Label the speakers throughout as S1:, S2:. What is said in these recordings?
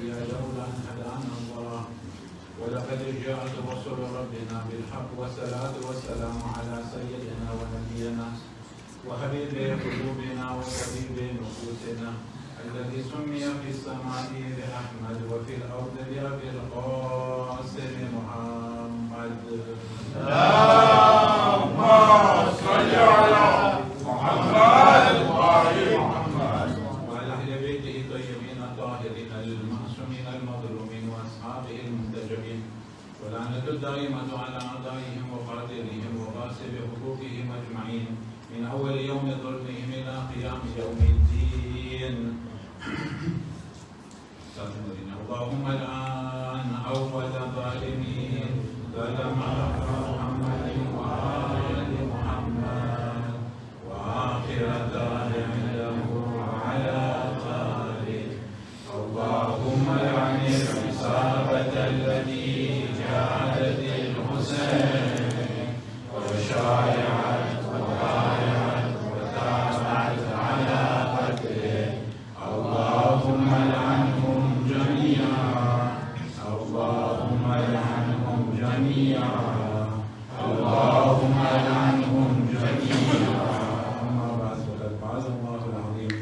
S1: نهتدي لولا أن هدانا الله ولقد جاءت رسل ربنا بالحق والصلاة والسلام على سيدنا ونبينا وحبيب قلوبنا وطبيب نفوسنا الذي سمي في السماء بأحمد وفي الأرض بأبي القاسم محمد. اللهم صل على محمد وآل محمد وعلى أهل بيته الطيبين الطاهرين المعصومين المظلومين وأصحابه المنتجبين ولعنة الدائمة على أعدائهم وقاتلهم وغاصب حقوقهم أجمعين من أول يوم ظلمهم إلى قيام يوم الدين. اللهم الآن أول الظالمين ظلم محمد وآل محمد وآخر ظالم له على ذلك. اللهم لعن العصابة التي جعلت الحسين وشايعت وبايعت وتابعت على قتله. اللهم لعنهم جميعا. اللهم لعنهم جميعا. اللهم لعنهم جميعا. أما بعد فقد قال الله العظيم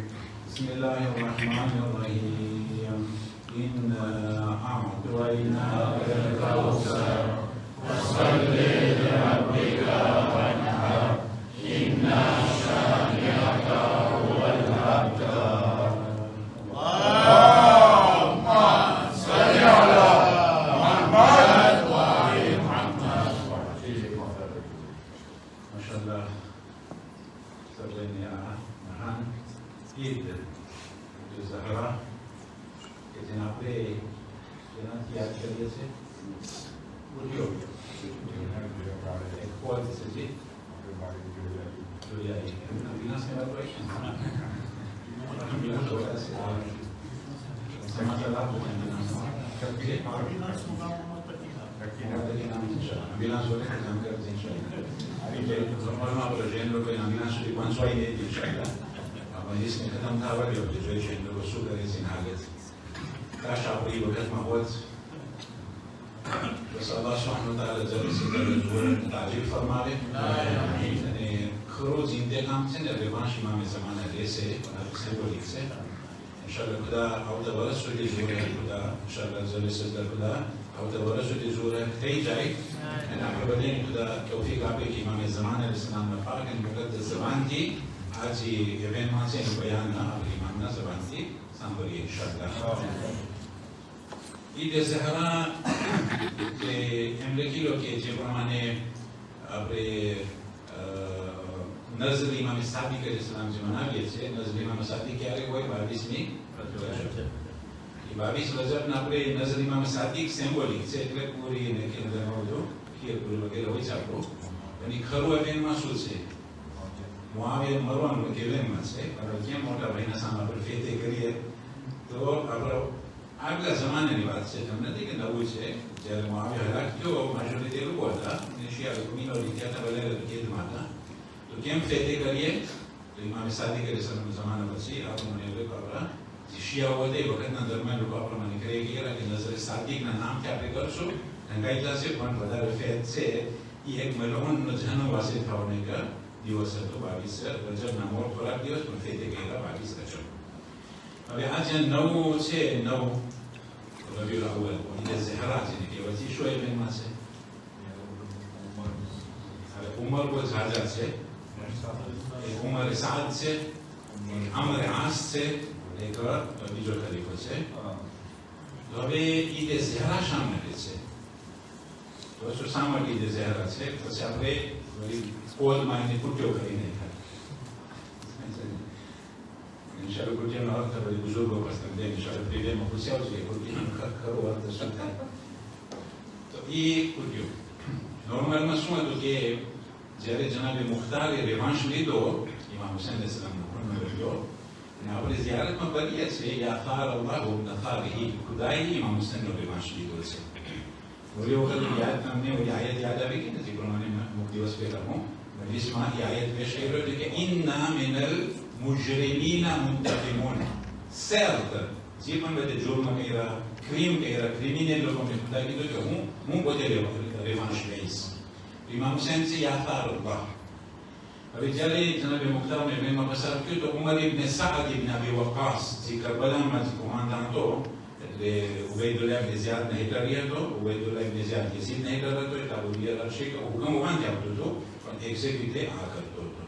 S1: بسم الله الرحمن الرحيم إنا أعطيناك الكوثر فصل لربك وانحر إن شانئك هو الأبتر. اللهم صل على محمد وآل محمد. ما شاء الله سبحانه महान ईद जो ज़हरा के जनाब पे जनाब याद करिए से पूरी हो गई एक कॉल से जी जुड़िया ही बिना से बात हुई बिना थोड़ा से समाचार को बिना करके बिना सोने का नाम कर इंशाअल्लाह अभी जो समारोह पर जैन लोग के नाम बिना सोने कौन सा ही नहीं इंशाअल्लाह अब इसमें खत्म था वाली होती जो जैन लोग सुधर ऐसे नागत काश आप ये वक्त माहौल बस अल्लाह सुब्हानहू व तआला जल्द से जल्द जोड़ तारीफ फरमावे यानी खरोज इंतकाम से न रिवांश इमाम ज़माना जैसे से बोली से इंशाअल्लाह खुदा और तबरस की जोड़ है खुदा इंशाअल्लाह जल्द से जल्द खुदा और तबरस की जोड़ है कई जाए ना खबरें खुदा तौफीक आपे कि इमाम ज़माना इस्लाम में पाक इन मुक़द्दस ज़बान की आज ये इवेंट में से बयान ना इमाम ना ज़बान की सांभरी इंशाअल्लाह ईद ज़हरा के अमरीकी लोग के जो प्रमाणे अपने नज़र इमाम सादिक के इस्लाम से मना लिए थे नज़र इमाम सादिक क्या है वो 22 में 22 रजब ना अपने नज़र इमाम सादिक सिंबॉलिक से एक पूरी ने के अंदर जो किए पूरे वगैरह वही चाहो यानी खरू अवेन मासूल से मुआविया मरवान के वेन में से और क्या मोटा भाई ना सामने पर फेते करिए तो अब આગલા જમાનાની વાત છે તમને નથી કે નવું છે જ્યારે મુઆવિયા હલાક થયો મેજોરિટી લોકો હતા અને શિયા મિનોરિટી હતા વધારે કેદમાં હતા તો કેમ ફેતે કરીએ તો ઇમામ સાદિક અલૈહિસ્સલામનો જમાના પછી આપણને લોકો આપણા જે શિયાઓ હતા એ વખતના દરમિયાન લોકો આપણને કહે કે નઝર સાદિકના નામથી આપણે કરશું ઢંકાઈ જશે પણ વધારે ફેત છે એ એક મલહૂનનો જન્મ વાસી થવાનો એક દિવસ હતો 22 રજબના મોર ખોરાક દિવસ પણ ફેતે ગયેલા 22 રજબ હવે આ જે નવું છે નવું રબીઉલ અવ્વલ ઈદ ઝહરા જેને કહેવાય છે શું એમાં છે હવે ઉમર કોઈ ઝાઝા છે એક ઉમર સાદ છે અમર આસ છે એક બીજો ખલીફો છે તો હવે ઈદ ઝહરા શા માટે છે તો શું શા માટે ઈદ ઝહરા છે પછી આપણે કોલમાં એને કુટ્યો કરીને इंशाअल्लाह कुछ ना और तब बुजुर्गों को पसंद है इंशाअल्लाह प्रिय में खुशी हो जाए कुछ हम करो और दर्शन करें तो ये कुछ नॉर्मल में શું હતું કે જ્યારે જનાબે મુખ્તારે રિવાંશ લીધો ઇમામ હુસૈન અલૈહિસ્સલામ નો ખૂન લીધો અને આપણે ઝિયારતમાં કરીએ છીએ યા ખાર અલ્લાહુ નખારહી ખુદાએ ઇમામ હુસૈન નો રિવાંશ લીધો છે ઓલી વખત યાદ તમને ઓલી આયત યાદ આવી ગઈ ને જે પ્રમાણે મુખ દિવસ પહેલા હું હદીસમાં એ આયત પેશ કર્યો છે કે ઇન્ના મિનલ मुजरिमीना मुंतकिमून certo जी पण बदे जुर्म केला ક્રિમિનલ લોકો મેં ખુદા કીધું કે હું પોતે રેવાન્શ લઈશ. ઇમામ હુસૈન છે યાથાર અલ્લાહ. હવે જ્યારે જનાબે મુખ્તાર મેમાં પસાર થયું તો ઉમર ઇબ્ન સાદ ઇબ્ન અબી વક્કાસ જે કરબલામાં જે કોમાંદાન હતો એટલે ઉબૈદુલ્લાહ ઇબ્ન ઝિયાદને હેઠળ હતો. ઉબૈદુલ્લાહ ઇબ્ન ઝિયાદ યઝીદને હેઠળ હતો એટલે અબુ અરશી હુકમ વાંચી આવતો હતો પણ એક્ઝેક્ટ રીતે આ કરતો હતો.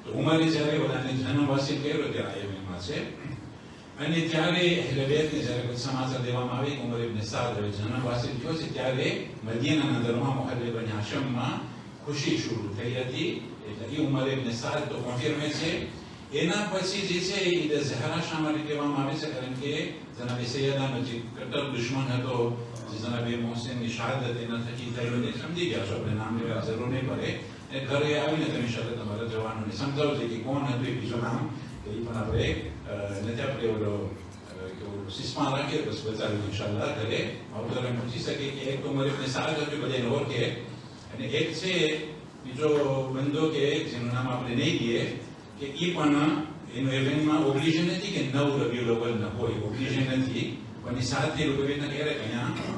S1: તો ઉમરે જ્યારે બધાને જન્મવાસી કર્યો ત્યારે યમનમાં છે અને ત્યારે અહેલે બેતને જ્યારે સમાચાર દેવામાં આવે ઉમર ઇબ્ન સાદ હવે જન્મવાસી થયો છે ત્યારે મદીનાના દરમાં મુહલ્લે બની હાશમમાં ખુશી શરૂ થઈ હતી. એટલે ઉમર ઇબ્ન સાદ તો કોન્ફર્મે છે. એના પછી જે છે ઈદ ઝહરા શા માટે કહેવામાં આવે છે કારણ કે જનાબે સૈયદાનો જે કટ્ટર દુશ્મન હતો જે જનાબે મોહસિનની શહાદત એના થકી થયેલો તે સમજી ગયા છો. આપણે નામ લેવા જરૂર નહીં પડે. એ ઘરે આવીને તમે સાથે તમારા જવાનોને સમજાવજો કે કોણ હતું એ બીજું નામ એ પણ આપણે નથી આપણે ઓલો સિસ્મા રાખીએ બસ બચાવ્યું ઇન્શાલ્લાહ ઘરે આવતો પૂછી શકે કે એક તો ઉમર ઇબ્ન સાદ હતું બધાને ઓળખે અને એક છે બીજો બંદો કે જેનું નામ આપણે નહીં દઈએ કે એ પણ એનું ઇવેન્ટમાં ઓબ્લિજન નથી કે 9 રબીઉલ અવ્વલના હોય ઓબ્લિજન નથી પણ એ સાથે લોકો એના ક્યારે અહીંયા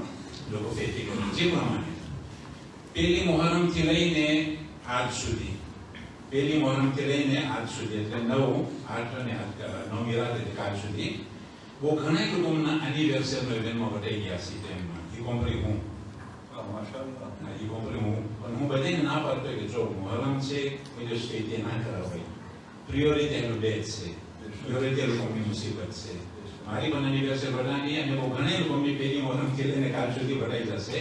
S1: લોકો ફેતી કરે જે પ્રમાણે પહેલી મુહર્રમથી લઈને આજ સુધી પહેલી મુહર્રમથી લઈને આજ સુધી એટલે 9, 8 અને 9મી રાત એટલે કાલ સુધી બહુ ઘણા લોકોના એનિવર્સરીનો ઇવેન્ટમાં વટાઈ ગયા છે તેમમાં એ કોમ્પરી હું હું બધાને ના પાડતો કે જો મુહર્રમ છે કોઈ દિવસ તે ના કરાવાય. પ્રિયોરિટી એનું ડેટ છે, પ્રિયોરિટી લોકોની મુસીબત છે. મારી પણ એનિવર્સરી વટાણી અને બહુ ઘણા લોકોની પહેલી મુહર્રમથી લઈને કાલ સુધી વટાઈ જશે.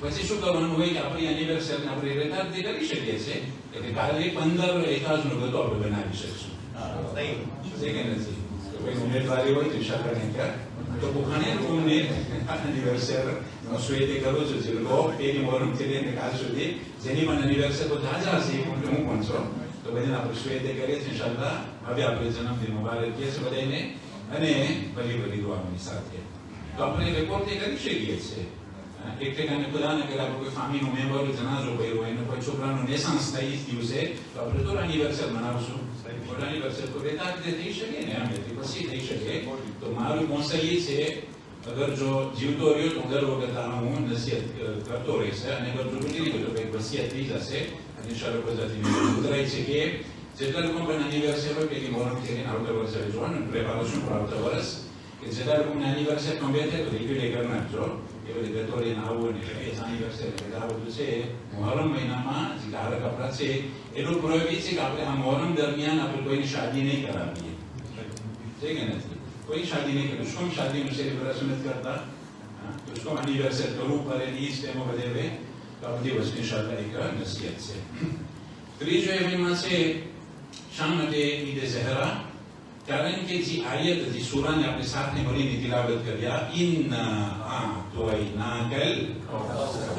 S1: પછી શું કરવાનું હોય કે આપણી એનિવર્સરીને આપણે યથાર્થી કરી શકીએ છીએ એટલે કાલે 15 એકાદનું બધું આપણે બનાવી શકશું. છે કે નથી? કોઈ ઉમેદવારી હોય તો ઇન્શાઅલ્લાહ તો ઘણા લોકોને એનિવર્સરી સ્વેતે કરું છું જે લોકો પહેલી મુહર્રમથી લઈને કાલ સુધી જેની પણ એનિવર્સરી તો ઝાઝા છે હું પણ છો તો બધાને આપણે સ્વેતે કરીએ છીએ ઇન્શાઅલ્લાહ. હવે આપણે જન્મદિન મુબારક કહીએ છીએ બધાને અને ભલી દુઆઓની સાથે તો આપણે રેકોર્ડ કરી શકીએ છીએ. એક ઠેકાને ખુદાને કર્યા કોઈ ફામીનો મેમ્બર જનાજો કર્યો હોય અને કોઈ છોકરાનું નેસાન્સ થઈ દિવસે તો આપણે તો એનિવર્સરી મનાવશું. એનિવર્સરી તો રહેતા જ થઈ શકે ને આમ પછી થઈ શકે. તો મારું મોસઈ છે અગર જો જીવતો રહ્યો તો દર વખત હું નસીહત કરતો રહેશે અને અગર જો તૂટી ગયો તો કંઈક વસિયત થઈ જશે અને ઇન્શાઅલ્લાહ ગુજરાતી ઉતરાય છે કે જેટલા લોકો પણ એનિવર્સરી હોય પેલી મોહરમથી લઈને આવતા વર્ષે જોવાનું પ્રેપારેશન પર આવતા વર્ષ કે જેટલા લોકોને એનિવર્સરી કમ્બે થાય તો રિપીટ કરી નાખજો. એ બધી ગતોરીને આવું ને એ એનિવર્સરી આ બધું છે મુહર્રમ મહિનામાં જે ગાળા કપડા છે એટલું પ્રોહિબિટ છે કે આપણે આ મુહર્રમ દરમિયાન આપણે કોઈની શાદી નહીં કરાવીએ. છે કે નથી? કોઈ શાદી નહીં કરે. શું શાદીનું સેલિબ્રેશન નથી કરતા? તો શું એનિવર્સરી કરવું પડે એ જ ટાઈમમાં બધે તો આ બધી વસ્તુ ઇન્શાઅલ્લાહ એક નસીહત છે. ત્રીજો ઇવેન્ટમાં છે શા માટે ઈદ ઝહરા? કારણ કે જે આયત જે સૂરાને આપણે સાથે મળીને તિલાવત કર્યા ઇન્ના આતોયનાકલ કૌસર.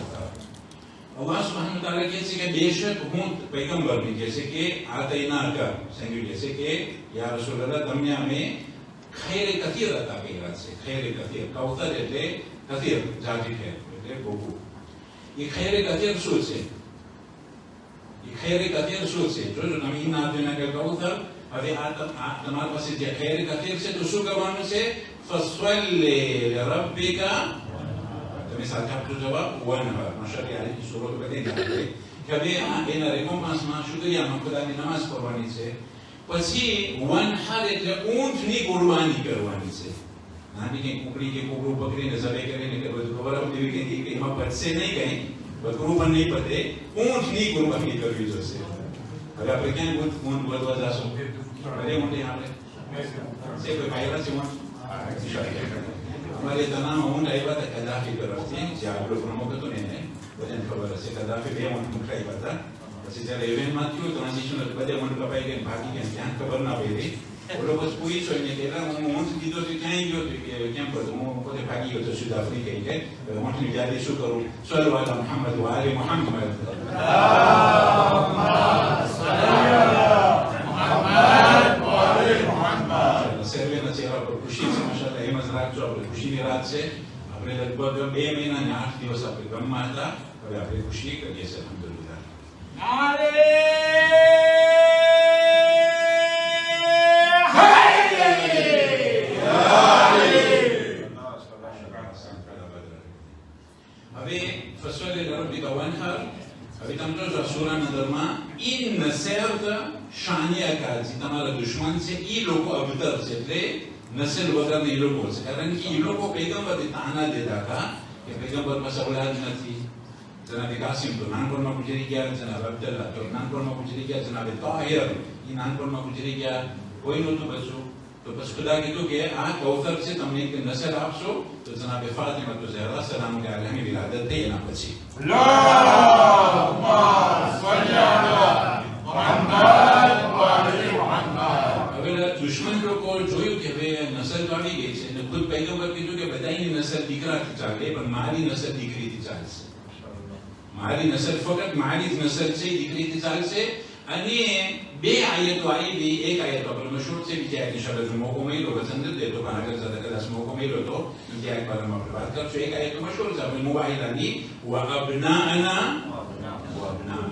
S1: અલ્લાહ સુબ્હાનહુ તઆલા કહે છે કે બેશક હું પૈગંબરને કહે છે કે આતૈનાકા સંગી કહે છે કે યા રસૂલલ્લાહ તમને અમે ખૈર કથીર અતા કર્યા છે. ખૈર કથીર કૌસર એટલે કથીર જાજી ખૈર એટલે બહુ. એ ખૈર કથીર શું છે? એ ખૈર કથીર શું છે? જોજો તમે ઇન્ના આતૈનાકલ કૌસર હવે આ તમારી પાસે જે ખૈર કથીર છે તો શું કરવાનું છે? ફસલ્લી લિરબ્બિકા તમે સાથે આપજો જવાબ વનહર. માશાઅલ્લાહ આ સૂરત બધી ગાય કે હવે એના રેકોમ્પન્સમાં શુક્રિયામાં ખુદાની નમાઝ પઢવાની છે. પછી વનહર એટલે ઊંટની કુરબાની કરવાની છે. નાની કઈ કુકડી કે કુકડું પકડીને ઝબે કરીને કે બધું ખબર આવતી કે એમાં પચશે નહીં કઈ બકરું પણ નહીં પતે ઊંટની કુરબાની કરવી જોશે. હવે આપણે ક્યાં ઊંટ વધવા જશું? ઘરે ઊંટે આપણે છે કોઈ કાયદા છે ઊંટ અમારે તનામાં ઊંટ આવ્યા હતા કદાફી તરફથી જે આપણો પ્રમુખ હતો ને એને બધાને ખબર હશે કદાફી 2 ઊંટ મોકલાવ્યા હતા. પછી જ્યારે ઇવેન્ટમાં થયું ટ્રાન્ઝિશન બધે ઊંટ કપાઈ ગયા ભાગી ગયા ત્યાં ખબર ના પડી. ઓલો બસ પૂછ્યો એને કે હું ઊંટ કીધો તો ક્યાંય ગયો કે કેમ પડતું હું પોતે ભાગી ગયો તો સુધા ફરી ગઈ કે ઊંટની યાદી શું કરું? સલ્લલ્લાહુ અલા મુહમ્મદ વ આલે મુહમ્મદ સર્વેના ચહેરા પર ખુશી છે માશાઅલ્લાહ. એમ જ રાખજો. આપણે ખુશીની રાત છે. આપણે લગભગ 2 મહિના અને 8 દિવસ આપણે ગમમાં હતા. હવે આપણે ખુશી કરીએ છીએ અલ્હમ્દુલિલ્લાહ. હવે ફસલ રબ્બિકા વનહર હવે તમે જો સૂરાના અંદરમાં ઇન નસરત શાનિયા જે તમારા દુશ્મન છે એ લોકો અબતર છે એટલે નસલ વગરના એ લોકો છે કારણ કે એ લોકો પૈગંબરને તાના દેતા હતા કે પૈગંબર પાસે ઓલાદ નથી જનાબે કાસિમ તો નાનપણમાં ગુજરી ગયા જનાબ અબ્દુલ્લા તો નાનપણમાં ગુજરી ગયા જનાબે તાહિર એ નાનપણમાં ગુજરી ગયા કોઈ નહોતું બચ્યું તો બસ ખુદા કીધું કે આ કૌતર છે તમને એક નસલ આપશો તો જનાબે ફાતિમા તો ઝહરા સલામ કે આલમી વિલાદત થઈ એના પછી હવે દુશ્મન લોકો જોયું કે હવે નસલ તો આવી ગઈ છે અને ખુદ પૈગંબર કીધું કે બધાની નસલ દીકરાથી ચાલે પણ મારી નસલ દીકરીથી ચાલશે મારી નસલ ફક્ત મારી જ નસલ છે દીકરીથી ચાલશે અને બે આયતો આવી એક આયતો પર મશહૂર છે બીજી આયત ઇન્શાઅલ્લાહ જો મોકો મળ્યો વચન દેતો પણ આગળ જતા કદાચ મોકો મળ્યો તો બીજી આયત પર આપણે વાત કરશું એક આયત મશહૂર છે આપણે મુવાહિદાની વ અબનાના વ અબના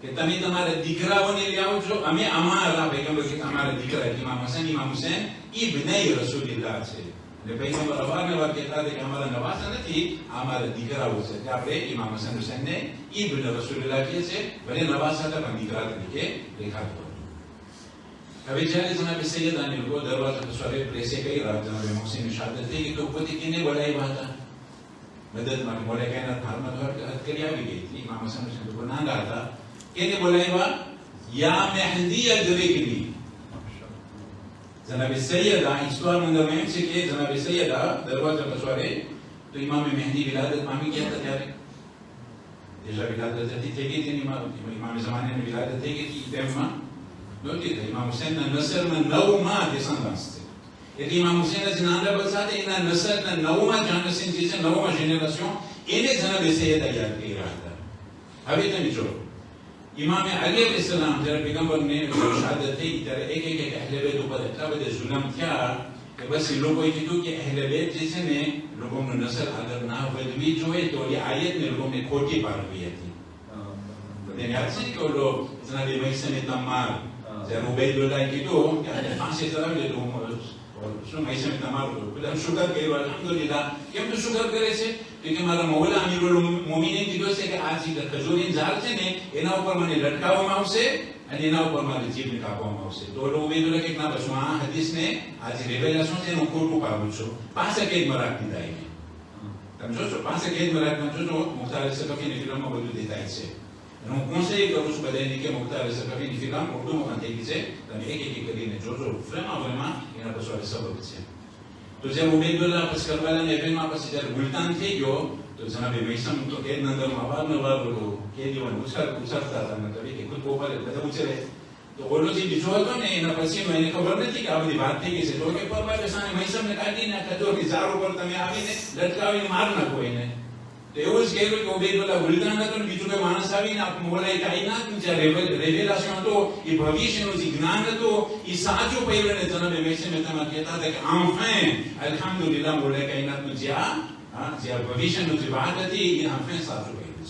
S1: કે તમે તમારા દીકરાઓને લઈ આવો છો અમે અમારા પૈગંબર કે અમારા દીકરા ઇમામ હુસૈન ઇબ્ને રસૂલિલ્લાહ છે એટલે પૈગંબર અવારનવાર કહેતા હતા કે અમારા નવાસા નથી અમારા દીકરાઓ છે કે આપણે ઇમામ હસન હુસૈનને ઇબ્ન રસૂલિલ્લાહ કહે છે ભલે નવાસા હતા પણ દીકરા તરીકે દેખાતો હવે જ્યારે જનાબે સૈયદાની લોકો દરવાજા પર સ્વરે પ્રેસે કર્યા જનાબે મોહસિનની શાહાદત થઈ ગઈ તો પોતે કેને બોલાવ્યા હતા મદદ માટે મોલે કાયનાત હારમાં હદ કરી આવી ગઈ હતી ઇમામ હસન હુસૈન લોકો નાના હતા કેને બોલાવ્યા યા મહેદી અદરિકની જનાબે સૈયદા ઈશ્વર અંદર એમ છે કે જનાબે સૈયદા દરવાજા પર સ્વરે તો ઇમામે મહેદી વિલાદત પામી ગયા હતા ત્યારે જેસા વિલાદત થઈ ગઈ હતી ઇમામે ઝમાનાની વિલાદત થઈ ગઈ હતી ટાઈમમાં નહોતી થઈ ઇમામ હુસૈનના નસલના 9માં દેશંદાસ છે એટલે ઇમામ હુસૈનના જે નાના બચ્ચા હતા એના નસલના 9માં જાનસીન જે છે 9માં જનરેશન એને જનાબે સૈયદા યાદ કરી રહ્યા હતા હવે તમે જો ઇમામ અલી અલૈહિસ્સલામ જ્યારે પૈગંબરને શહાદત થઈ ત્યારે એક અહેલે બેત ઉપર એટલા બધા જુલમ થયા કે બસ એ લોકોએ કીધું કે અહેલે બેત જે છે ને લોકોનું નસલ આગળ ના વધવી જોઈએ તો એ આયતને લોકોને ખોટી પાડવી હતી બધાને યાદ છે કે ઓલો જનાબે મૈસમ તમ્માર જ્યારે ઉબૈદુલ્લાહ કીધું કે આજે ફાંસી ચડાવી દે તો શું મૈસમ તમ્માર બધા શુકર કર્યો અલ્હમ્દુલિલ્લાહ કેમ તો શુકર કરે છે કે મારા મૌલા અમીરુલ મોમિનીન કીધું છે કે આ જે ખજૂરની ઝાડ છે ને એના ઉપર મને લટકાવવામાં આવશે અને એના ઉપર મારી જીભને કાપવામાં આવશે તો ઓલો ઉબૈદુલ્લાહ કે ના બસ હું આ હદીસને આ જે રેવેલાશન છે એનું ખોટું પાડું છું પાસે કેદમાં રાખી દીધા એને તમે જોશો પાસે કેદમાં રાખીને જોજો મુખ્તાર સકફીની ફિલ્મમાં બધું દેખાય છે અને હું કોન્સેય કરું છું બધાને કે મુખ્તાર સકફીની ફિલ્મ ઉર્દુમાં પણ થઈ ગઈ છે તમે એક કરીને જોજો ફિલ્મમાં એના પછી સબબ છે તો જ્યારે ઉબૈદુલ્લાહ પછી કરબલાના એવેનમાં પછી જ્યારે ગુલતાન થઈ ગયો તો જનાબે મૈસમ તો કેદના અંદરમાં અવારનવાર કેદીઓને ઉછાળતા હતા મતલબ કે ખુદ પોપારે બધા ઉછેરે તો ઓલો જે બીજો હતો ને એના પછી એને ખબર નથી કે આ બધી વાત થઈ ગઈ છે તો કે પરબારે સામે મૈસમને કાઢીને ખજોરની ઝાડ ઉપર તમે આવીને લટકાવીને માર નાખો એને તો એવું જ કહેલું કે ઉબૈદુલ્લાહ ગુલતાન હતો ને બીજું કોઈ માણસ આવીને મોલાએ કાયનાત જે રેવેલાશન હતો એ ભવિષ્યનું જે જ્ઞાન હતું એ સાચું પહેલાને જનાબે મૈસમે તમે કહેતા હતા કે આફેન અલ્હમ્દુલિલ્લાહ મોલાએ કાયનાતનું જે આ ભવિષ્યનું જે વાત હતી એ આફેન સાચું કહ્યું છે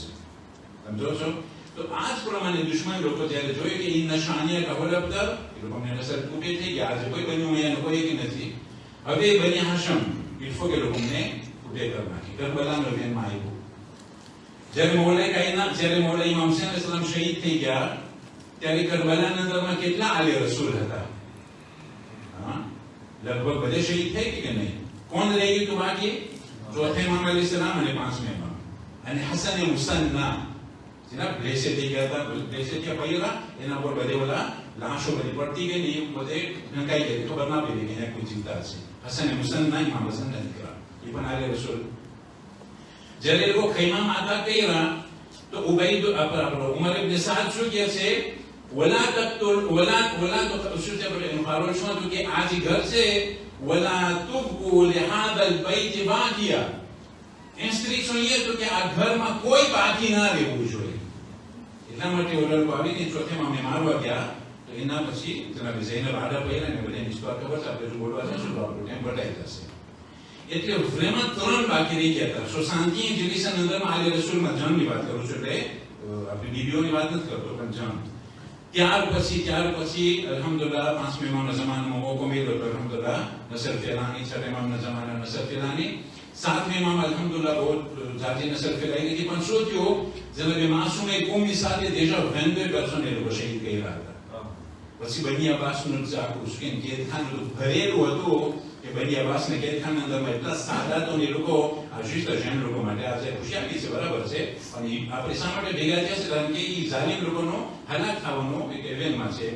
S1: સમજો છો તો આ જ પ્રમાણે દુશ્મન લોકો જ્યારે જોયું કે એ નશાનિયા કહોલ અબ્દર એ લોકોને નસલ તૂટે થઈ ગયા આજે કોઈ બન્યું અહીંયા કોઈ કે નથી હવે બની હાશમ ઇલ્ફો કે લોકોને તૂટે કર નાખી કરબલાનો વેનમાં આવ્યું જ્યારે મૌલાએ કાયનાત જ્યારે મૌલા ઇમામ હુસૈન અલૈહિસ્સલામ શહીદ થઈ ગયા ત્યારે કરબલાના અંદરમાં કેટલા આલે રસૂલ હતા લગભગ બધે શહીદ થઈ કે નહીં કોણ રહી ગયું બાકી ચોથે ઇમામ અલૈહિસ્સલામ અને પાંચમે ઇમામ અને હસન મુસન્ના જેના બ્લેસે થઈ ગયા હતા બ્લેસે થયા પહેલા એના પર બધે ઓલા લાશો બધી પડતી ગઈ ને એ બધે નકાઈ ગઈ ખબર ના પડી કે અહીંયા કોઈ ચિંતા છે હસન મુસન્ના ઇમામ હસનના દીકરા એ પણ આલે રસૂલ જ્યારે લોકો ખૈમા માતા કર્યા તો ઉમર ઇબ્ન સાદ શું કહે છે વલા તક્તુલ વલા તો શું છે એનું કારણ શું હતું કે આ જે ઘર છે વલા તુબકુ લિહાદલ બૈત બાકિયા ઇન્સ્ટ્રક્શન એ તો કે આ ઘરમાં કોઈ બાકી ના રહેવું જોઈએ એટલા માટે ઓલા લોકો આવીને ચોથેમાં અમે મારવા ગયા તો એના પછી જનાબે ઝૈનબ આડા પહેલા ને બધાને વિશ્વાસ ખબર છે આપણે જો બોલવા જશું તો આપણું ટાઈમ બટાઈ જશે એટલે ફ્રેમમાં ત્રણ બાકી રહી ગયા હતા સો શાંતિ જીલિસન અંદરમાં આલે રસૂલમાં જન્મની વાત કરું છું એટલે આપણે બીબીઓની વાત નથી કરતો પણ જન્મ ત્યાર પછી અલ્હમ્દુલિલ્લાહ પાંચમે ઇમામના જમાનામાં મોકો મળ્યો તો અલ્હમ્દુલિલ્લાહ નસર ફેલાની છઠ્ઠા ઇમામના જમાના નસર ફેલાની સાતમે ઇમામ અલ્હમ્દુલિલ્લાહ બહુ જાતિ નસલ ફેલાઈ ગઈ હતી, પણ શું થયું, જનાબે માસૂમે કોમની સાથે déjà 22 પર્સન એ લોકો શહીદ કર્યા હતા. પછી બની અબ્બાસનું આખું સ્કીન કેદખાનું ભરેલું હતું કે બની અબ્બાસને કેદખાના અંદરમાં એટલા સાદા તો એ લોકો આશિષ જૈન લોકો માટે આજે ખુશિયારી છે, બરાબર છે, પણ આપણે શા માટે ભેગા થયા છે? કારણ કે એ જાલિમ લોકોનો હલાક થવાનો એક ઇવેન્ટમાં છે.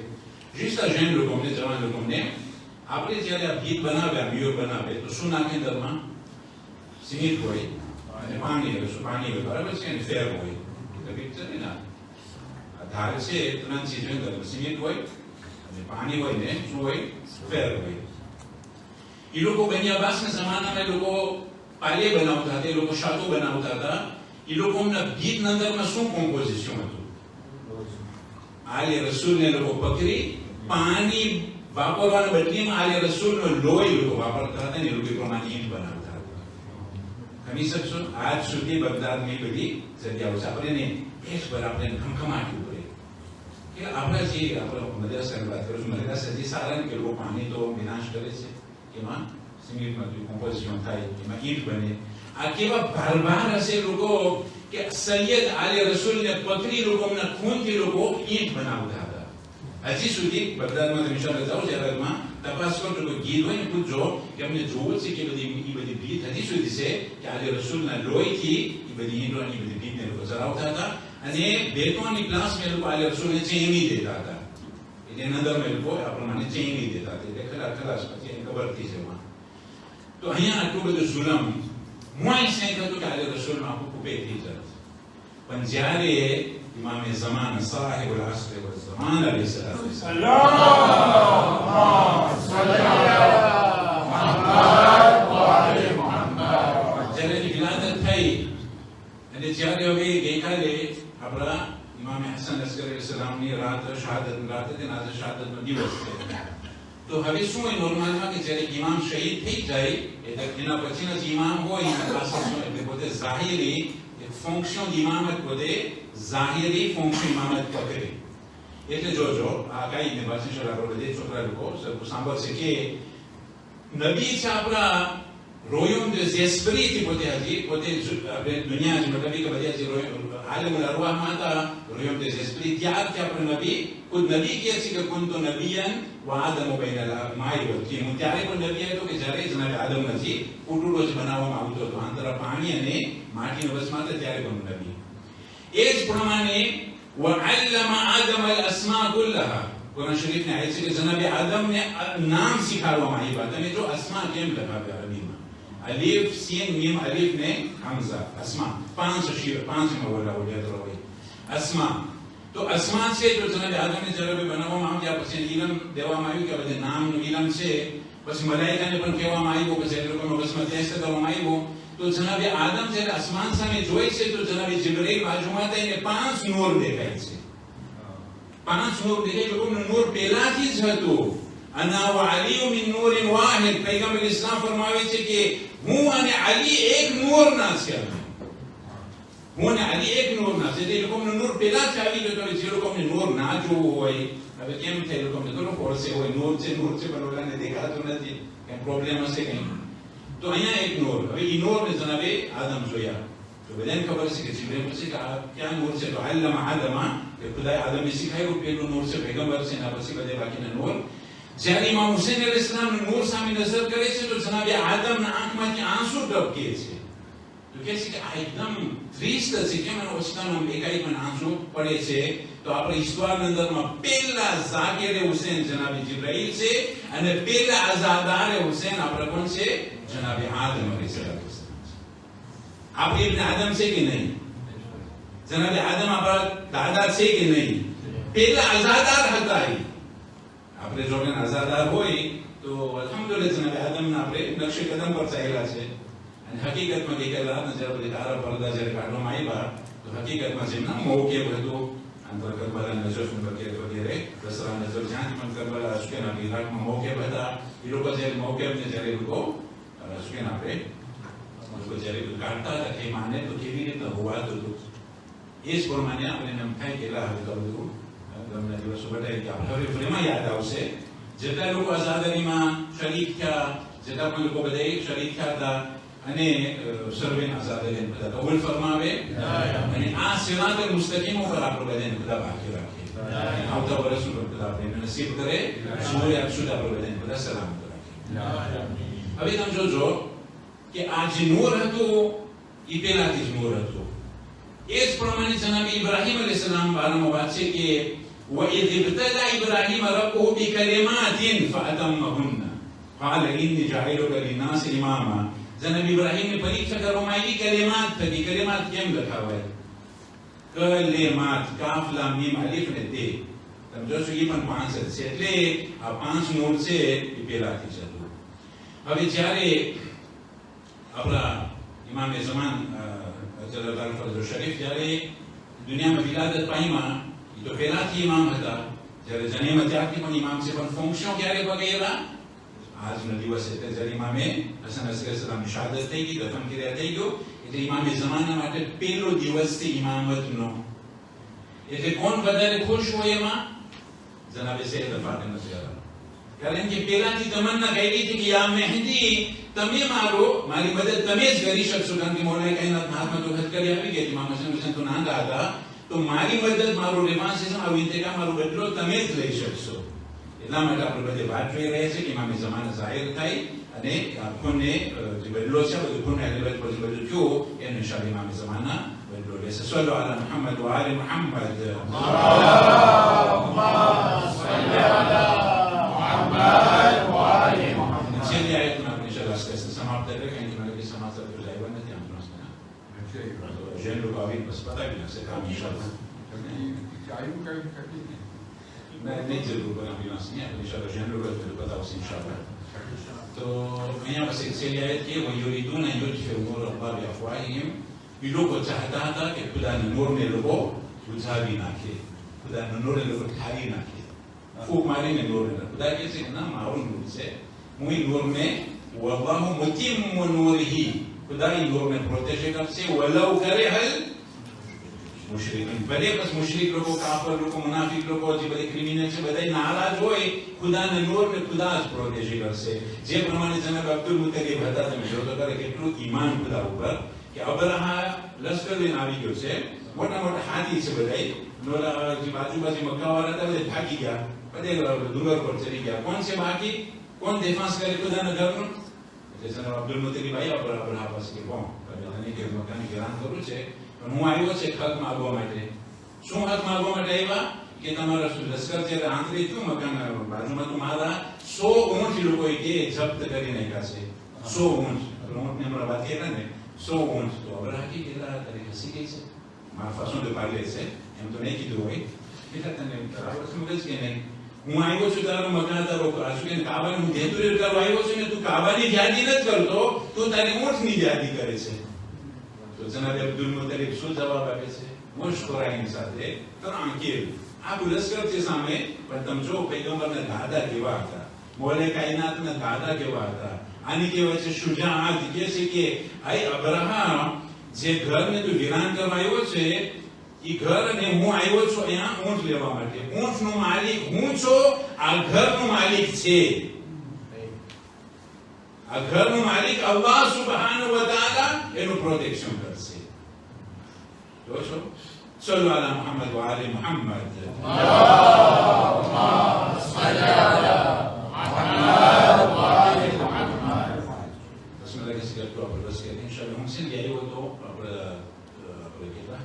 S1: શિસ્તા જૈન લોકોને, જવાન લોકોને આપણે જ્યારે આ ગીત બનાવ્યા, મ્યુઝિક બનાવે તો શું નાખે અંદરમાં? સિમેન્ટ હોય અને પાણી હોય, બરાબર છે, અને ફેર હોય. પિક્ચર ને ધાર છે, ત્રણ ચીજો અંદર સિમેન્ટ હોય અને પાણી હોય ને શું હોય? ફેર હોય. એ લોકો બની અબ્બાસના જમાનામાં એ લોકો પાલે બનાવતા હતા, એ લોકો શાતો બનાવતા હતા. એ લોકોના ગીતના અંદરમાં શું કોમ્પોઝિશન હતું? આલે રસૂલને લોકો પકડી પાણી વાપરવાના બદલીમાં આલે રસૂલનો લોહી લોકો વાપરતા હતા ને એ લોકો પ્રમાણે ઈંટ બનાવતા હતા. ગણી શકશો? આજ સુધી બગદાદની બધી જગ્યાઓ છે. આપણે એક વાર આપણે ખમખમાટવું પડે કે આપણા જે મદ્રાસાની વાત કરું છું, મદ્રાસા જે સારા ને કે લોકો પાણી તો વિનાશ કરે છે, એમાં સિમેન્ટમાં કોમ્પોઝિશન થાય, એમાં ઈંટ બને. આ કેવા બારબાર હશે લોકો કે સૈયદ આલે રસૂલને પકડી લોકોના ખૂનથી લોકો ઈંટ બનાવતા હતા. હજી સુધી બગદાદમાં તમે ઇન્શાઅલ્લાહ જાઓ જરામાં તપાસ કરો તો ગીત હોય ને પૂછજો કે અમને જોવું છે કે બધી ભીત હજી સુધી છે કે આલે રસૂલના લોહીથી એ બધી ઈંટોની બધી ભીતને લોકો ચલાવતા હતા. અને બેટોની ક્લાસમાં લોકો આલે રસૂલને ચેંગી દેતા હતા, એટલે નદરમાં લોકો આ પ્રમાણે ચેંગી દેતા હતા, એટલે ખલાસ પછી એને ખબર થઈ છે. તો અહીંયા આટલું બધું જુલમ મોય સેક હતું કે આલે રસૂલમાં આખું કુપે થઈ જાય. પણ જ્યારે ઇમામે ઝમાન સાહિબુલ અસ્ર વલ ઝમાન અલૈહિ સલામ અલ્લાહુમ્મા સલ્લી અલા મુહમ્મદ જ્યારે વિલાદત થઈ અને જ્યારે હવે ગઈકાલે આપણા ઇમામે હસન અસ્કરી અલૈહિ સલામની રાત શહાદત રાત હતી, આજે શહાદતનો દિવસ છે. તો હવે શું હોય નોર્મલમાં કે જ્યારે ઇમામ શહીદ થઈ જાય એટલે એના પછીના જે ઇમામ હોય એના ક્લાસીસમાં એટલે પોતે ઝાહિરી ફંક્શન ઇમામત પોતે ઝાહિરી ફંક્શન ઇમામત પકડે. એટલે જોજો આ કઈ ને પાછી શરાબ બધે છોકરા લોકો સાંભળશે કે નબી છે આપણા રોયમ de zesprit પોતે હજી પોતે દુનિયા જ મતલબ કે બધા જે આલમ અરવાહમાં હતા રોયમ de zesprit ત્યારથી આપણે નબી ખુદ નબી કહે છે કે કુંતુ નબિયન વ આદમ બૈનલ માઈ વચ્ચે હું ત્યારે પણ નબી હતો કે જ્યારે જનાબે આદમ નથી કુટુંબો જ બનાવવામાં આવતો હતો આંતર પાણી અને માટીનો વસમાં હતા ત્યારે પણ નબી. એ જ પ્રમાણે وعلم آدم الأسماء كلها قرآن શરીફ ને આયે છે કે જનાબે આદમને નામ શીખવાડવામાં આવ્યા. તમે જો અસ્મા કેમ લખાવે અરબીમાં? અલીફ સીન મીમ અલીફ ને હમઝા અસ્મા પાંચ માં બોલ્યા હોય અસ્મા. તો અસ્મા છે જો જનાબે આદમને જ્યારે બનાવવામાં આવ્યા પછી ઇલમ દેવામાં આવ્યું કે બધે નામનું ઇલમ છે. પછી મલાઈકાને પણ કહેવામાં આવ્યું, પછી એ લોકોનો બસમાં ટેસ્ટ કરવામાં આવ્યો. તો જનાબે આદમ જ્યારે આસમાન સામે જોઈ છે તો જનાબે જિબ્રીલ બાજુમાં હતા એને 5 નૂર દેખાય છે. 5 નૂર દેખાય. લોકોનું નૂર પહેલાથી જ હતું. અના વ અલી મિન નૂરિન વાહિદ. પૈગંબર ઇસ્લામ ફરમાવે છે કે હું અને અલી એક નૂરના છે. હું અને અલી એક નૂરના છે. એટલે લોકોનું નૂર પહેલાથી આવી ગયું. તો જે લોકોને નૂર ના જોવું હોય હવે કેમ થાય? લોકોને તો ફોર્સે હોય નૂર છે પણ ઓલાને દેખાતું નથી, કેમ પ્રોબ્લેમ હશે કંઈ. તો અહીંયા એક નૂર. હવે એ નૂરને જનાબે આદમ જોયા તો બધાને ખબર છે કે જીબ્રીલ પછી કે આ ક્યાં નૂર છે? તો અલ્લામા આદમા કે ખુદાએ આદમને શીખાયું પેલું નૂર છે પૈગંબર છે, એના પછી બધે બાકીના નૂર. જ્યારે ઇમામ હુસૈન અલૈહિસ્સલામનું નૂર સામે નજર કરે છે તો જનાબે આદમના આંખમાંથી આંસુ ટપકે છે. તો કહે છે કે આ એકદમ ત્રીસ્ત છે, કેમ એનો ઓછતાનો એકાઈ પણ આંસુ પડે છે. તો આપણે ઈશ્વરના અંદરમાં પહેલા ઝાકિરે હુસૈન જનાબે જિબ્રાઈલ છે અને પહેલા આઝાદારે હુસૈન આપણે કોણ છે? જનાબે આદમ અલૈહિસ્સલામ. આપણે ઇબ્ન આદમ છે કે નહીં? જનાબે આદમ આપણા દાદા છે કે નહીં? પહેલા આઝાદાર હતા. આપણે જો કે આઝાદાર હોય તો અલ્હમ્દુલિલ્લાહ જનાબે આદમના આપણે નકશે કદમ પર ચાલ્યા છે. અને હકીકતમાં ગઈકાલે રાતના જ્યારે બધા કાળા પડદા જ્યારે કાઢવામાં આવ્યા તો હકીકતમાં જેમના મૌકેબ હતું અંતર કરબલા નજફ વગેરે દસરા નજર જ્યાંથી પણ કરબલા અશ્કેના ઈરાકમાં મૌકેબ હતા. એ લોકો જ્યારે મૌકેબને જ્યારે લોકો અશ્કેન આપણે લોકો જ્યારે કાઢતા હતા કે માને તો કેવી રીતે હોવાતું હતું એ જ પ્રમાણે આપણે એમ થાય કે હવે તો બધું ગમના દિવસો બતાવી કે આપણે હવે ફરીમાં યાદ આવશે જેટલા લોકો આઝાદીમાં શરીક થયા, જેટલા પણ લોકો બધા શરીક થયા હતા. અને સર્વે આઝાદ લઈને બધા કબૂલ ફરમાવે અને આ સિરાત મુસ્તકીમ ઉપર આપણે બધાને બધા બાકી રાખીએ આવતા વર્ષ ઉપર બધા આપણે નસીબ કરે સૂર્ય અક્ષુદ આપણે બધાને બધા સલામત રાખીએ હવે તમે જોજો કે આ જે નૂર હતું એ પહેલાથી જ નૂર હતું એ જ પ્રમાણે જનાબ ઇબ્રાહીમ અલૈહિસ્સલામ બારામાં વાત છે કે وَإِذِ ابْتَلَى إِبْرَاهِيمَ رَبُّهُ بِكَلِمَاتٍ فَأَتَمَّهُنَّ قَالَ إِنِّي جَاعِلُكَ لِلنَّاسِ إِمَامًا જનાબ ઇબ્રાહીમને પરીક્ષા કરવામાં આવી કલિમાત થકી કલિમાત કેમ લખાવાય કલિમાત કાફ લામ મીમ અલીફ ને તે તમે જોશો એ પણ 5 છે એટલે આ 5 નૂર છે એ પહેલાથી જ હતું હવે જ્યારે આપણા ઇમામે ઝમાન જલાલ ફરજો શરીફ જ્યારે દુનિયામાં વિલાદત પામ્યા તો પહેલાથી ઇમામ હતા જ્યારે જન્મ ત્યારથી પણ ઇમામ છે પણ ફંક્શન ક્યારે પગેલા આજના દિવસે એટલે જ્યારે ઇમામે હસન અસગરસલામની શહાદત થઈ ગઈ દફન કર્યા થઈ ગયો એટલે ઇમામે ઝમાના માટે પહેલો દિવસ છે ઇમામતનો એટલે કોણ વધારે ખુશ હોય એમાં જનાબે સૈયદ ફાતિમા ઝહરા કારણ કે પહેલાથી તમન્ના કરી હતી કે યા મહેદી તમે મારી મદદ તમે જ કરી શકશો કારણ કે મોલાએ કાયનાત હાથમાં તો ખત કરી આપી ગઈ ઇમામ હસન હુસૈન તો નાના હતા તો મારી મદદ મારું રિવાન્સિઝમ મારું ઇન્તકામ મારું બદલો તમે જ લઈ શકશો એટલા માટે આપણે બધે વાત જોઈ રહ્યા છે કે ઇમામે ઝમાના ઝાહિર થાય અને આંખોને જે બદલો છે બધું ખૂન એલિબત પછી બધું થયું એનો ઇન્શાઅલ્લાહ ઇમામે ઝમાના બદલો લેશે સલ્લુ અલા મુહમ્મદ વ આલી મુહમ્મદ અલ્લાહુમ્મા સલ્લી અલા મુહમ્મદ વ આલી મુહમ્મદ છેલ્લી આયતમાં આપણે ઇન્શાઅલ્લાહ સમાપ્ત કરીએ કારણ કે મારે સમાચાર તો લાવ્યા નથી આમ J'aime le pavé, c'est pas très bien, c'est comme Inch'Allah. नहीं जरूर पर ambulance नहीं है इंशाल्लाह j'aime le pavé, पता उसे इंशाल्लाह. तो मैं यहाँ बस एक सेल आयत की वो युरीदून युद्फिउ नूर अल्लाह बिअफ़वाहिहिम ये लोग चाहता था कि खुदा ने नूर में लोगों बुझा भी ना के खुदा ने नूर में लोगों ठारी ना के फूक मारे ने नूर में खुदा कैसे ना मारून नूर से मुई नूर में वल्लाहु मुतिम्मु नूरिही खुदा इन नूर में प्रोटेक्शन करसे वलौ करे हल मुशरिकीन भले बस मुशरिक लोगों काफिर लोगों मुनाफिक लोगों જે બધી ક્રિમિનલ છે બધાય નારાજ હોય ખુદાના નૂર ને ખુદા જ પ્રોટેક્શન કરશે જે પ્રમાણે જનાબ અબ્દુલ મુતલિબ હતા તમે જોતો કરે કેટલું ઈમાન ખુદા ઉપર કે અબરહા લશ્કર લઈને આવી ગયો છે મોટા મોટા હાથી છે બધાય નોરા જે બાજુ મક્કાવાળા હતા બધા ભાગી ગયા બધે ડુંગર પર ચડી ગયા કોણ છે બાકી કોણ ડિફેન્સ કરે ખુદાના ઘરનું जैसे अब्दुल मुतलिब भाई अब्राहा पास के कोण તને કે મકાન ગરાન કરું છે પણ હું આવ્યો છે હક માંગવા માટે શું હક માંગવા માટે આવ્યા કે તમારા લશ્કર જે આંતરી હતું મકાન બાજુમાં તો મારા 100 ઊંટ લોકોએ કે જપ્ત કરી નાખ્યા છે 100 ઊંટ ઊંટને હમણાં વાત કરી ને 100 ઊંટ તો અબ્રાહા કી કેટલા તારી હસી ગઈ છે મારા ફાસોન de parler છે એમ તો નહીં કીધું હોય કેટલા તને બરાબર સમજ કે નહીં હું આવ્યો છું તારો મકાન તારો આશુ કે કાબાને હું ધેતુરે કરવા આવ્યો છું ને તું કાબાની યાદી નથી કરતો તું તારી ઊંટની યાદી કરે છે તો જનાબ અબ્દુલ મુતલિબ શું જવાબ આપે છે મુશ્કરાઈની સાથે તરાંકીલ આ લશ્કર છે સામે પણ તમે જો પૈગંબરના દાદા કેવા હતા મોલે કાયનાતના દાદા કેવા હતા આની કહેવાય છે શુજાઆત કે છે કે આઈ અબ્રાહા જે ઘરને તું વિરાન કરવા આવ્યો છે ઈ ઘર ને હું આવ્યો છું અહીંયા ઊંટ લેવા માટે ઊંટનો માલિક હું છું આ ઘરનો માલિક છે આ ઘરનો માલિક અલ્લાહ સુબ્હાનહુ વ તઆલા એનું પ્રોટેક્શન કરશે જો છો સલ્લુ અલા મુહમ્મદ વ આલી મુહમ્મદ અલ્લાહુમ્મા સલ્લી અલા મુહમ્મદ વ આલી મુહમ્મદ બિસ્મિલ્લાહ કે સિગરેટ તો આપણે બસ કે ઇન્શાઅલ્લાહ હું સિલ ગયો તો આપણે કેટલા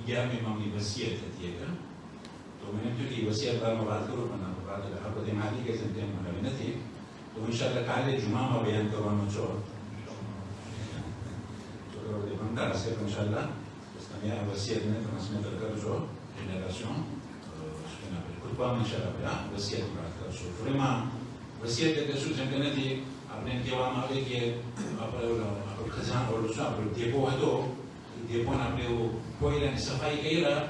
S1: 11મી ઇમામની વસિયત હતી એક તો મને થયું કે વસિયત બારમાં વાત કરું પણ આ બધી માહિતી કે છે તેમ મને નથી તો ઇન્શાઅલ્લાહ કાલે જુમામાં બયાન કરવાનો છો તો બધી બનતા હશે તો ઇન્શાઅલ્લાહ તમે આ વસિયતને ટ્રાન્સમિટ કરજો જનરેશન ખુદબામાં ઇન્શાઅલ્લાહ વસિયત વાત કરશો તો એમાં વસિયત એટલે શું છે કે નથી આપણે કહેવામાં આવે કે આપણે ખજાનો ઓલો શું આપણો દેપો હતો દેપોને આપણે કોયલાની સફાઈ કર્યા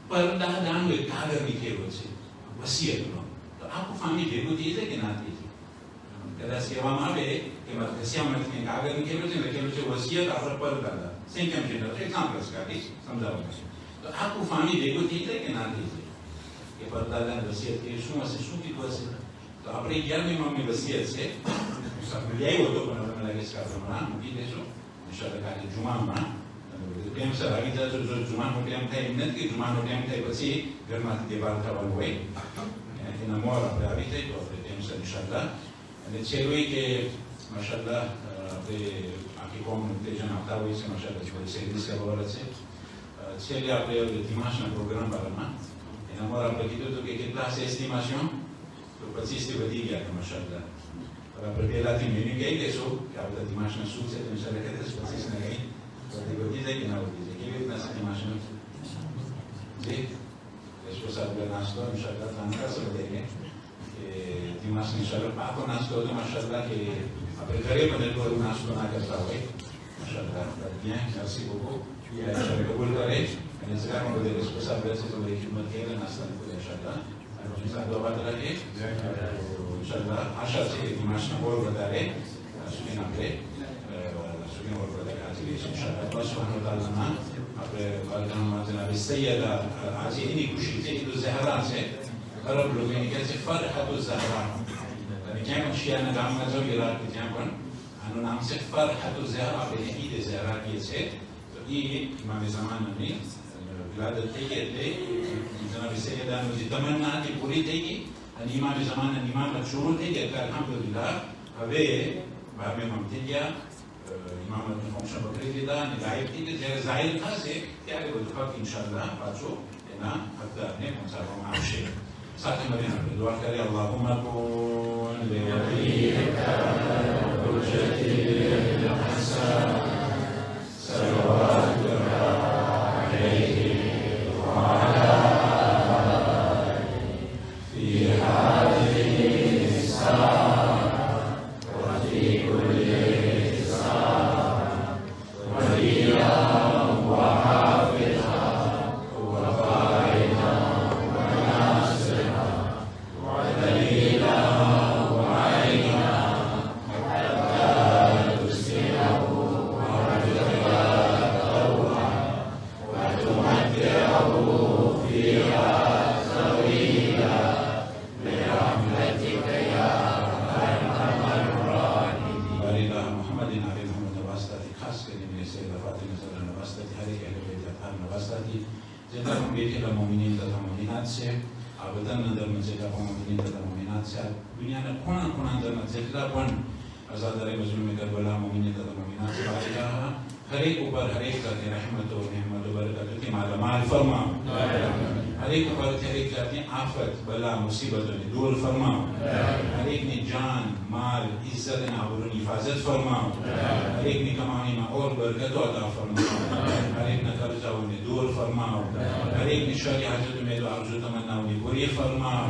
S1: પરદા દાંડ કાગળની કેવો છે વસિયતનો તો આખું ફામી ભેગું થઈ જાય કે ના થઈ જાય કદાચ કહેવામાં આવે કે મારા ઘસિયામાંથી કાગળની કેવો છે ને લખેલું છે વસિયત આપણે પરદાદા સેમ કેમ છે એક્ઝામ્પલ કાઢીશ સમજાવવા છે તો આખું ફામી ભેગું થઈ જાય કે ના થઈ જાય કે પરદાદાની વસિયત એ શું હશે શું કીધું હશે તો આપણે 11મી ઇમામની વસિયત છે લઈ આવ્યો હતો પણ મને લાગે છે આપણે હમણાં મૂકી દેશું ઇન્શાઅલ્લાહ કાલે જુમામાં ટાઈમ સર આવી જજો જો જુમાનો ટાઈમ થાય એમ નથી કે જુમાનો ટાઈમ થાય પછી ઘરમાંથી તે બહાર થવાનું હોય એના મોર આપણે આવી જાય તો આપણે ટાઈમ સર ઇન્શાઅલ્લાહ અને છેલ્લું કે માશાઅલ્લાહ આપણે આખી કોમને ઉત્તેજન આપતા હોય છે માશાઅલ્લાહ થોડી સહેલી સેવા છે છેલ્લે આપણે દિમાશના પ્રોગ્રામ બારમાં એના મોર આપણે કીધું હતું કે કેટલા છે એસ્ટિમેશન તો 25 થી વધી ગયા માશાઅલ્લાહ આપણે પહેલાથી મેન્યુ કહી દઈશું કે આ બધા દિમાશના શું છે તો ઇન્શાઅલ્લાહ કહી દઈશું 25 ને કઈ વધી જાય કે ના વધી જાય કેવી રીતના છે દિમાશન જી इसको साथ नाश्ता इंशाल्लाह खाने का सब देंगे कि दिमाग से इंशाल्लाह पाको नाश्ता हो तो माशाल्लाह कि अपने घरे बने तो नाश्ता ना करता हुए माशाल्लाह bien merci beaucoup ये इंशाल्लाह कबूल करे અને સલામ બોલે इसको साथ से तो मेरी खिदमत के लिए नाश्ता को इंशाल्लाह और साथ दुआ करेंगे इंशाल्लाह आशा से दिमाग में और बताए सुनिए આપણે सुनिए और बताए आज इंशाल्लाह अल्लाह सुब्हानहू व तआला ना આપણે બાલકામાં જનાબ સૈયદા આજે એની ખુશી છે ઈદ ઝહરા છે અરબ લોકો એને કહે છે ફરહત ઝહરા અને ક્યાં પણ શિયાના ગામમાં જો ઈરાક ત્યાં પણ આનું નામ છે ફરહત ઝહરા આપણે ઈદ ઝહરા કહીએ છે તો એ ઇમામ ઝમાનની વિલાદત થઈ ગઈ એટલે જનાબ સૈયદાનું જે તમન્ના હતી પૂરી થઈ ગઈ અને ઇમામ ઝમાનની ઇમામત શરૂ થઈ ગઈ એટલે અલ્હમ્દુલિલ્લાહ હવે બારમે ઇમામ થઈ ગયા ઇમામતનું ફંક્શન પકડી લીધા અને ગાયબ થઈ ગયા જ્યારે જાહેર થશે ત્યારે બધું હક ઇન્શાઅલ્લાહ પાછો એના હકદારને પહોંચાડવામાં આવશે સાથે મળીને આપણે દુઆ કરીએ અલ્લાહુમ્મા કુન લિવલિયકા હુજ્જતિલ હસન સલવાતુલ્લાહ અલૈહિ વ અલા ફી હાદિહિ સા વ ફી कुल्लि દુનિયાના ખૂણા ખૂણા અંદરના જેટલા પણ અઝાદારે મજલૂમે કરબલા મોમિનીન તથા મોમિનાત બારિયા હરેક ઉપર હરેક જાતની રહેમતો રહેમતો બરકતોથી માલામાલ ફરમાવો હરેક ઉપર હરેક જાતની આફત બલા મુસીબતોને દૂર ફરમાવો હરેકની જાન માલ ઇજ્જત અને આબરૂની હિફાજત ફરમાવો હરેકની કમાણીમાં ઓર બરકતો અતા ફરમાવો હરેકના ખર્ચાઓને દૂર ફરમાવો હરેકની શરી હાજત મેં તો આરજુ તમન્નાઓની પૂરી ફરમાવો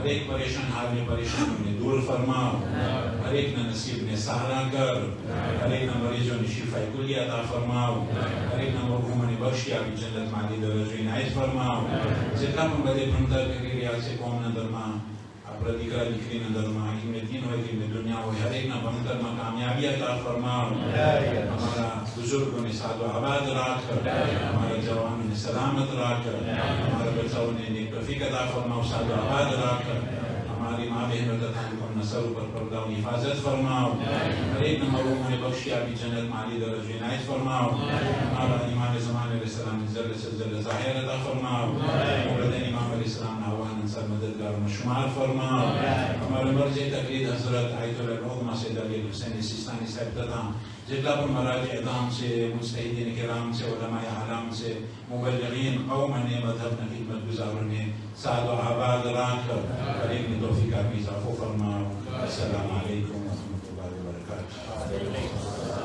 S1: हरेक परेशान हाल में परेशानियों ने दूर फरमाओ हरेक ना नसीब ने सहारा कर हरेक ना मरीजों ने शिफाई कुली अता फरमाओ हरेक ना मरहूमों ने बख्शिया की जन्नत माली दरजो इनायत फरमाओ जितना पण बदे भणतर કરી રહ્યા છે કોમના દરમાં આપણા દીકરા દીકરીના દરમાં ઇમે દીન હોય કે દુનિયા હોય હરેક ના ભણતરમાં કામયાબી અતા ફરમાओ हमारा बुजुर्गों ने सादो आबाद राख हमारे जवानों ने सलामत राख हमारे बच्चों ने नेक तौफीक अता फरमाओ सादो आबाद राख हमारी माँ बहनों तथा उनको नस्ल पर पर्दा और हिफाजत फरमाओ हरेक नमरों ने बख्शिया भी जन्नत माली दरज इनायत फरमाओ हमारा इमाम ज़मान अलैहिस्सलाम जल्द से जल्द ज़ाहिर अता फरमाओ मुबद्दल इमाम अलैहिस्सलाम आवान अंसार मददगार में शुमार फरमाओ हमारे मर्ज़ तकलीद हज़रत आयतुल उलमा सैयद अली हुसैन सिस्तानी साहब तथा जितना पर मराज इदाम से मुस्तहिदीन किराम से उलमाए आलाम से मुबल्लिगीन कौम ने मजहब ने खिदमत गुजारों ने साद व आबाद राख हरेक ने तौफीक की इजाफा फरमाओ अस्सलामु अलैकुम व रहमतुल्लाहि व बरकातहू।